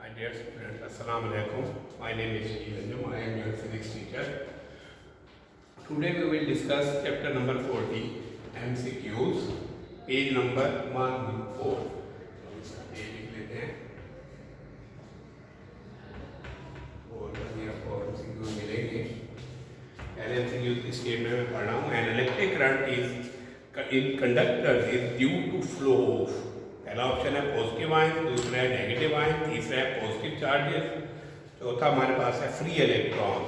My dear students, Assalamu alaikum. My name is Anjum. I am your physics teacher. Today we will discuss chapter number 40, MCQs, page number 114. तो इसका page लिख लेते हैं और बढ़िया आपको MCQ मिलेंगे. पहले MCQ की स्टेटमेंट में पढ़ रहा हूँ. An electric current is in conductors is due to flow of. पहला ऑप्शन है पॉजिटिव आयन, दूसरा है नेगेटिव आयन, तीसरा है पॉजिटिव चार्जेस, चौथा हमारे पास है फ्री इलेक्ट्रॉन्स.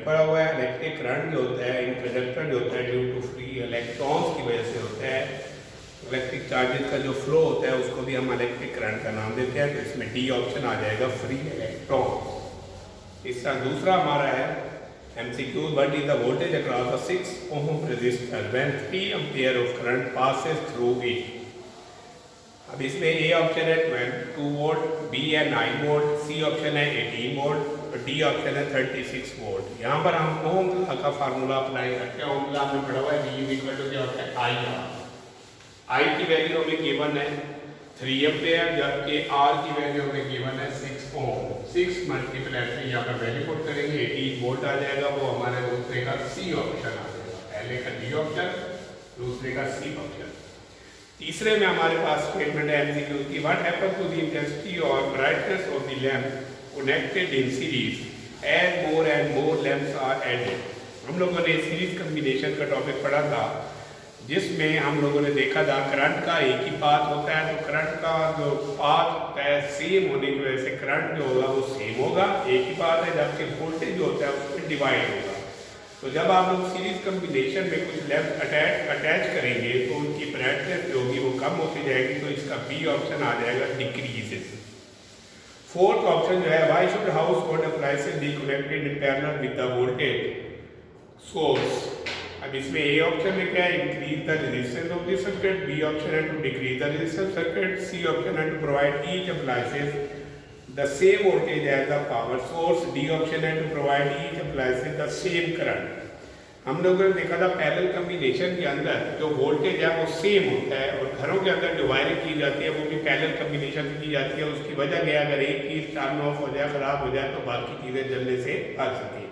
पढ़ा हुआ है इलेक्ट्रिक करंट जो होता है इन कंडक्टर जो होता है ड्यू टू फ्री इलेक्ट्रॉन्स की वजह से होता है. इलेक्ट्रिक चार्जेस का जो फ्लो होता है उसको भी हम इलेक्ट्रिक करंट का नाम देते हैं. तो इसमें डी ऑप्शन आ जाएगा फ्री इलेक्ट्रॉन. इसका दूसरा हमारा है MCQ, what is the voltage across a 6 ohm resistor when 3 ampere of current passes through it. अब इसमें ए ऑप्शन है 2 वोल्ट, बी है 9 वोल्ट, सी ऑप्शन है 18 वोल्ट और डी ऑप्शन है 36 वोल्ट. यहाँ पर हम ओम लॉ का फार्मूला अप्लाई करते हैं. ओम लॉ में पढ़ा हुआ है V इक्वल टू क्या होता है आई आर. आई की वैल्यू हमें गिवन है 3 एम्पेयर, जबकि आर की वैल्यू हमें गिवन है 6 ओम. 6 मल्टीप्लाई से यहाँ पर वैल्यू पुट करेंगे 18 वोल्ट आ जाएगा. वो हमारे दूसरे का सी ऑप्शन आ जाएगा. पहले का डी ऑप्शन, दूसरे का सी ऑप्शन. तीसरे में हमारे पास स्टेटमेंट है MCQ की, what happen to the intensity और brightness of the lamp connected in series as more and more lamps are added. हम लोगों ने सीरीज कम्बिनेशन का टॉपिक पढ़ा था जिसमें हम लोगों ने देखा था करंट का एक ही पाथ होता है. तो करंट का जो पाथ होता है सेम होने की वजह से करंट जो होगा वो सेम होगा, एक ही पाथ है, जबकि वोल्टेज जो होता है उसमें डिवाइड होगा. तो जब आप लोग सीरीज कम्बिनेशन में कुछ लैंप अटैच करेंगे तो उनकी ब्राइटनेस जो होगी वो कम होती जाएगी. तो इसका बी ऑप्शन आ जाएगा डिक्रीजेस. फोर्थ ऑप्शन जो है why should household appliances be connected in parallel with the voltage source. अब इसमें ए ऑप्शन में क्या है increase the resistance of the circuit, B option है to decrease the resistance circuit, C option है to provide each appliances the same voltage as the power source, D option है to provide each appliance the same current. हम लोगों ने देखा था parallel combination के अंदर जो वोल्टेज है वो सेम होता है और घरों के अंदर जो वायरिंग की जाती है वो भी पैरेलल कम्बिनेशन की जाती है. उसकी वजह क्या है, अगर एक चीज़ टर्न ऑफ हो जाए, खराब हो जाए तो बाकी चीज़ें जलने से बच सकें.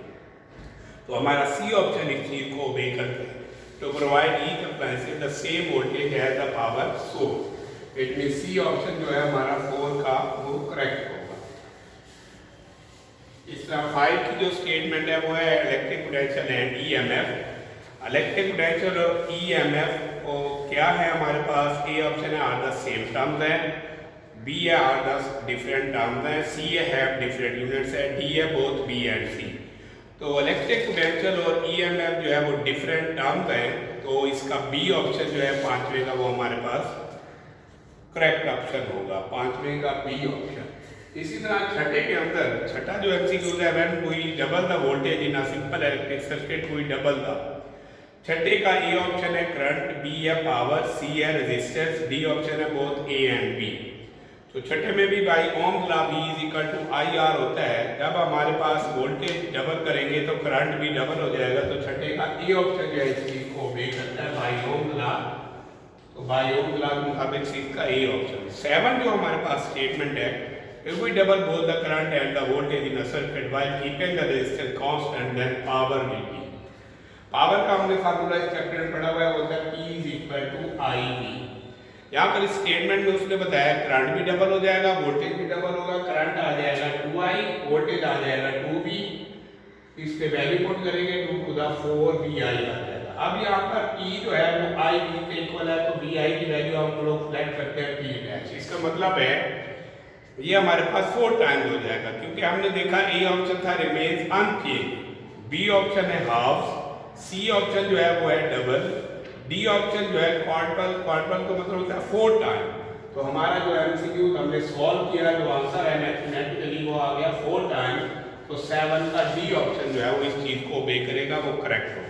तो हमारा सी ऑप्शन इस चीज़ को ओबे करते हैं. To provide each appliance the same voltage as the power source. It mean C option जो है हमारा 4 का वो करेक्ट होगा. इस 5 की जो स्टेटमेंट है वो है electric potential and EMF. Electric potential और EMF को क्या है हमारे पास. ए ऑप्शन है आर द सेम टर्म्स है, बी है आर द डिफरेंट टर्म्स है, सी है डिफरेंट यूनिट्स है, डी है बोथ बी एंड सी. तो इलेक्ट्रिक पोटेंशियल और EMF जो है वो डिफरेंट टर्म्स हैं. तो इसका बी ऑप्शन जो है 5वें का वो हमारे पास करेक्ट ऑप्शन होगा. 5वें का बी ऑप्शन. इसी तरह छठे के अंदर छठा जो MCQ है when we double the voltage in a simple electric circuit we double the. छठे का ए ऑप्शन है करंट, बी है पावर, सी है रेजिस्टेंस, डी ऑप्शन है बोथ ए एंड बी. तो छठे में भी by Ohm law V is equal to I R होता है. जब हमारे पास वोल्टेज डबल करेंगे तो करंट भी डबल हो जाएगा. तो छठे का ए ऑप्शन जो है इस चीज को ओबे करता है बाई ओम लॉ. तो बाई ओम लॉ के मुताबिक इसका ए ऑप्शन. 7 जो हमारे पास स्टेटमेंट है if we double both the current and the voltage in a circuit while keeping the resistance constant then power will be. Power का हमने फार्मूला इस चैप्टर में पढ़ा हुआ है, वो होता है P is equal to IV. यहाँ पर इस स्टेटमेंट में उसने बताया करंट भी डबल हो जाएगा, वोल्टेज भी डबल होगा. करंट आ जाएगा 2I, वोल्टेज आ जाएगा 2V. इस पे वैल्यू पुट करेंगे 2 to the 4VI आ जाएगा. अब यहाँ पर P जो है वो IV के इक्वल है, तो VI की वैल्यू हम लोग सेलेक्ट करते हैं P डैश. इसका मतलब है ये हमारे पास 4 टाइम्स हो जाएगा क्योंकि हमने देखा ए ऑप्शन था रिमेन्स अनचेंज, बी ऑप्शन है हाफ, सी ऑप्शन जो है वो है डबल, डी ऑप्शन जो है क्वार्टल. क्वार्टल का मतलब होता है 4 टाइम. तो हमारा जो MCQ हमने सॉल्व किया, जो आंसर है मैथमेटिकली वो आ गया 4 टाइम. तो 7 का डी ऑप्शन जो है वो इस चीज को ओबे करेगा, वो करेक्ट होगा.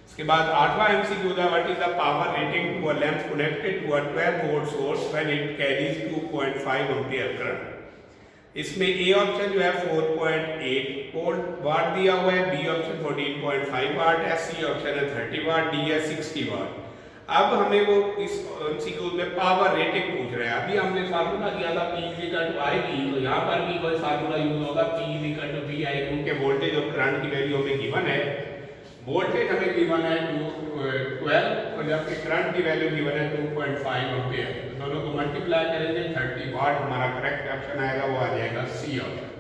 इसके बाद 8वां MCQ था what is the power rating to a lamp connected to a 12 volt source when it carries 2.5 ampere current. इसमें ए ऑप्शन जो है 4.8 वोल्ट वाट दिया हुआ है, बी ऑप्शन 14.5 वाट है, सी ऑप्शन है 30 वाट, डी है 60 वाट. अब हमें वो इस एमसीक्यू में पावर रेटिंग पूछ रहा है। अभी हमने फार्मूला किया था P इक्वल आई वी, तो यहाँ पर भी कोई फार्मूला यूज होगा P इक्वल टू वी आई, क्योंकि वोल्टेज और करंट की वैल्यू हमें गिवन है। वोल्टेज हमें गिवन है 12 और जबकि करंट की वैल्यू गिवन है 2.5 एम्पीयर। दोनों को मल्टीप्लाई करेंगे 30 वाट, हमारा करेक्ट ऑप्शन आएगा, वो आ जाएगा सी ऑप्शन।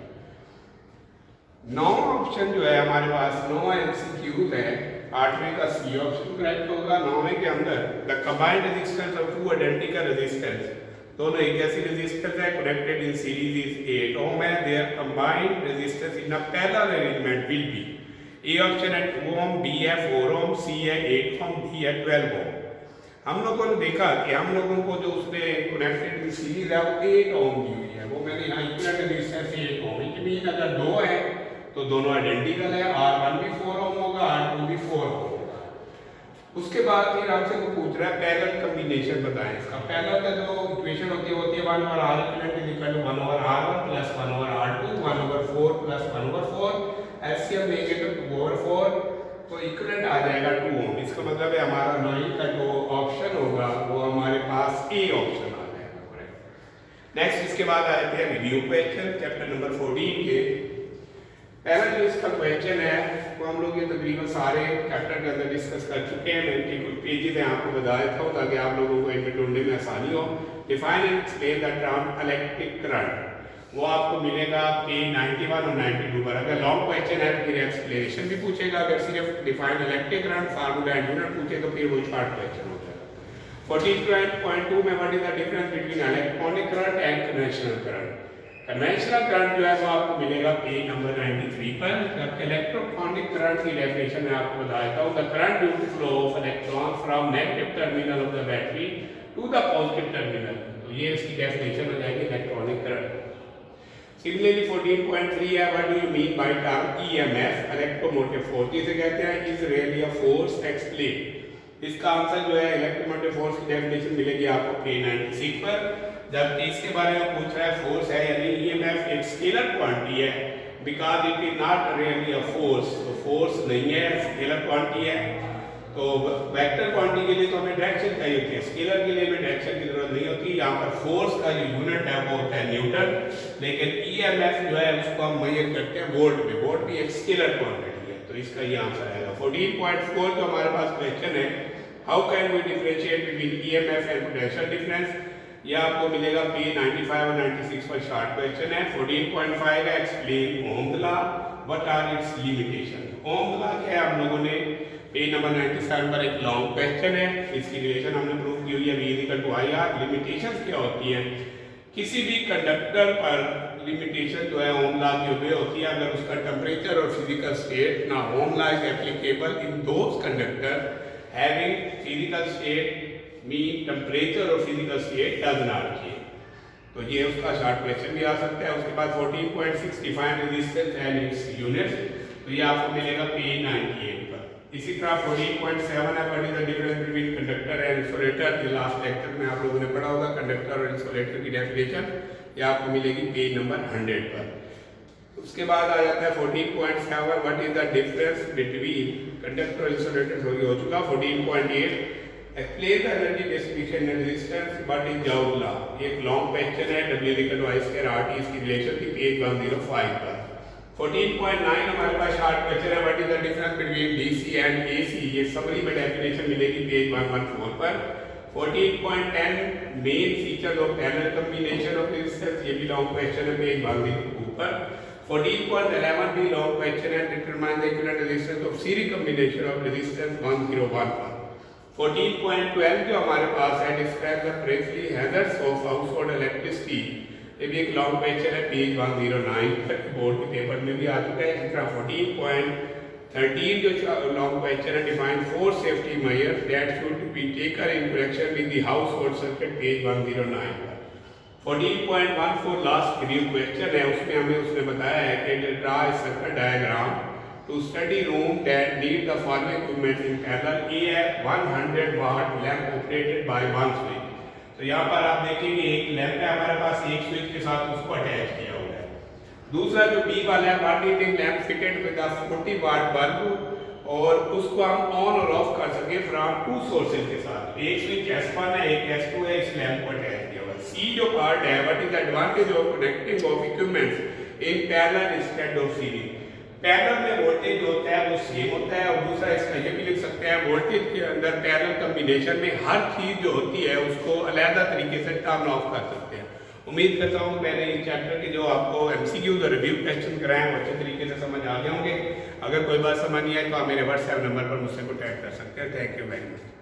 9 ऑप्शन जो है हमारे पास 9 एमसीक्यूज है, 8वें का सी ऑप्शन करेक्ट होगा। 9वें के अंदर the combined resistance of two identical resistance, दोनों एक जैसी रेजिस्टेंस है, connected in series is 8 ohm है। Their combined resistance in a parallel arrangement will be, A option है 2 ओम, बी है 4 ओम, सी है 8 ओम, डी है 12 ओम। हम लोगों ने देखा कि हम लोगों को जो उसने कनेक्टेड इन सीरीज है वो 8 ओम दी हुई है, वो मैंने यहाँ equivalent resistance 8 ohm, it mean अगर 2 है तो दोनों आइडेंटिकल है, R1 भी 4 ओम होगा, R2 भी 4 ओम होगा। उसके बाद फिर आपसे वो पूछ रहा है पैरेलल कॉम्बिनेशन बताएं इसका। पैरेलल का जो इक्वेशन होती है 1 over R equivalent is equal to 1 over R1 plus 1 over R2, 1 over 4 plus 1 over 4, LCM लेंगे तो 2 ओवर 4, तो इक्विवेलेंट आ जाएगा 2 ओम। इसका मतलब है हमारा 9 का जो ऑप्शन होगा वो हमारे पास ए ऑप्शन आ जाएगा। नेक्स्ट इसके बाद आते हैं रिव्यू क्वेश्चन चैप्टर नंबर 14 के। पहला जो इसका क्वेश्चन है वो हम लोग ये तकरीबन सारे चैप्टर के अंदर डिस्कस कर चुके हैं। मैं इनकी कुछ पेजेस हैं आपको बता देता हूँ ताकि आप लोगों को इनमें ढूंढने में आसानी हो। Define and explain the term electric current, वो आपको मिलेगा पेज 91 और 92 पर। अगर लॉन्ग क्वेश्चन है तो फिर एक्सप्लेनेशन भी पूछेगा, अगर सिर्फ define electric current formula and unit पूछे तो फिर वो शॉर्ट क्वेश्चन हो जाएगा। 14.2 में what is the difference between electronic current and conventional current. Conventional current जो है वो आपको मिलेगा पेज नंबर 93 पर। जबकि इलेक्ट्रोनिक करंट की डेफिनेशन मैं आपको बता देता हूँ, the current due to flow of electron from negative terminal of the battery to the positive terminal, तो ये इसकी डेफिनेशन हो जाएगी इलेक्ट्रॉनिक करंट। सिमिलरली 14.3 है what do you mean by term EMF, electromotive force, जिसे कहते हैं is really a force explain. इसका आंसर जो है इलेक्ट्रोमोटिव फोर्स की डेफिनेशन मिलेगी आपको पेज 96 पर। जब इसके बारे में पूछ रहा है फोर्स है यानी ईएमएफ एक स्केलर क्वांटिटी है, because it is not really a force, तो फोर्स नहीं है, स्केलर क्वांटिटी है। तो वेक्टर क्वांटिटी के लिए तो हमें डायरेक्शन चाहिए होती है, स्केलर के लिए हमें डायरेक्शन की जरूरत नहीं होती। यहाँ पर फोर्स का जो यूनिट है वो होता है न्यूटन, लेकिन ईएमएफ जो है उसको हम मेजर करते हैं वोल्ट में, वोल्ट भी एक स्केलर क्वांटिटी है, तो इसका ये आंसर आएगा। 14.4 जो हमारे पास क्वेश्चन है, how can we differentiate between EMF and potential difference, ये आपको मिलेगा पेज 95 और 96 पर शॉर्ट क्वेश्चन है। 14.5 है explain Ohm law, what are its limitation. Ohm law क्या है हम लोगों ने पेज नंबर 97 पर एक लॉन्ग क्वेश्चन है, इसकी रिलेशन हमने प्रूव की हुई है V equal to IR। Limitations क्या होती हैं, किसी भी कंडक्टर पर लिमिटेशन जो है ओह्म लॉ की ओबे होती है अगर उसका टेम्परेचर और फिजिकल स्टेट ना। Ohm law is applicable in those conductor having physical state mean temperature और physical state does not change, तो ये उसका शॉर्ट क्वेश्चन भी आ सकता है। उसके बाद 14.6 define resistance and it's units, तो ये आपको मिलेगा पेज 98 पर। इसी तरह 14.7 है what is the difference between conductor and insulator, ये लास्ट लेक्चर में आप लोगों ने पढ़ा होगा कंडक्टर और इंसुलेटर की डेफिनेशन, ये आपको मिलेगी पेज नंबर 100 पर। उसके बाद आ जाता है 14.7 what is the difference between conductor और इंसुलेटर, हो चुका। 14.8 explain the energy distribution and resistance, what is Joule law, ये एक लॉन्ग क्वेश्चन है, W equal to I square RT इसकी रिलेशन थी पेज 105 पर। 14.9 हमारे पास शॉर्ट क्वेश्चन है, what is the difference between DC and AC, ये समरी में डेफिनेशन मिलेगी पेज 114 पर। 14.10 main features of parallel combination of resistance, ये भी लॉन्ग क्वेश्चन है पेज 102 पर। 14.11 भी लॉन्ग क्वेश्चन है, determine the equivalent resistance of series combination of resistance 101 पर। 14.12 जो हमारे पास है, describe the principal hazards of household electricity, ये भी एक लॉन्ग क्वेश्चन है पेज 109 तक, बोर्ड के पेपर में भी आ चुका है। इसी तरह 14.13 जो लॉन्ग क्वेश्चन है, define 4 safety measures that should be taken in connection with the household circuit, page 109 पर। 14.14 लास्ट रिव्यू क्वेश्चन है, उसमें हमें उसने बताया है कि draw a circuit diagram to study room that need the following equipment in parallel. A है 100 watt lamp operated by one switch, तो यहाँ पर आप देखेंगे एक लैंप है हमारे पास, एक स्विच के साथ उसको अटैच किया हुआ है। दूसरा जो B वाला है, watt heating lamp fitted with a 40 watt bulb और उसको हम ऑन और ऑफ कर सके फ्रॉम टू सोर्सेज के साथ। एक स्विच S1 है, एक S2 है, इस लैंप को अटैच किया हुआ। सी जो पार्ट है, what is the advantage of connecting of equipments in parallel instead of series. Parallel में वोल्टेज जो होता है वो सेम होता है, और दूसरा इसका ये भी लिख सकते हैं वोल्टेज के अंदर पैरेलल कॉम्बिनेशन में हर चीज जो होती है उसको अलग तरीके से टर्न ऑफ कर सकते हैं। उम्मीद करता हूँ मैंने इस चैप्टर के जो आपको MCQs और रिव्यू क्वेश्चन कराए हैं वो अच्छे तरीके से समझ आ गए होंगे। अगर कोई बात समझ नहीं आए तो आप मेरे व्हाट्सएप नंबर पर मुझसे कॉन्टैक्ट कर सकते हैं। Thank you very much.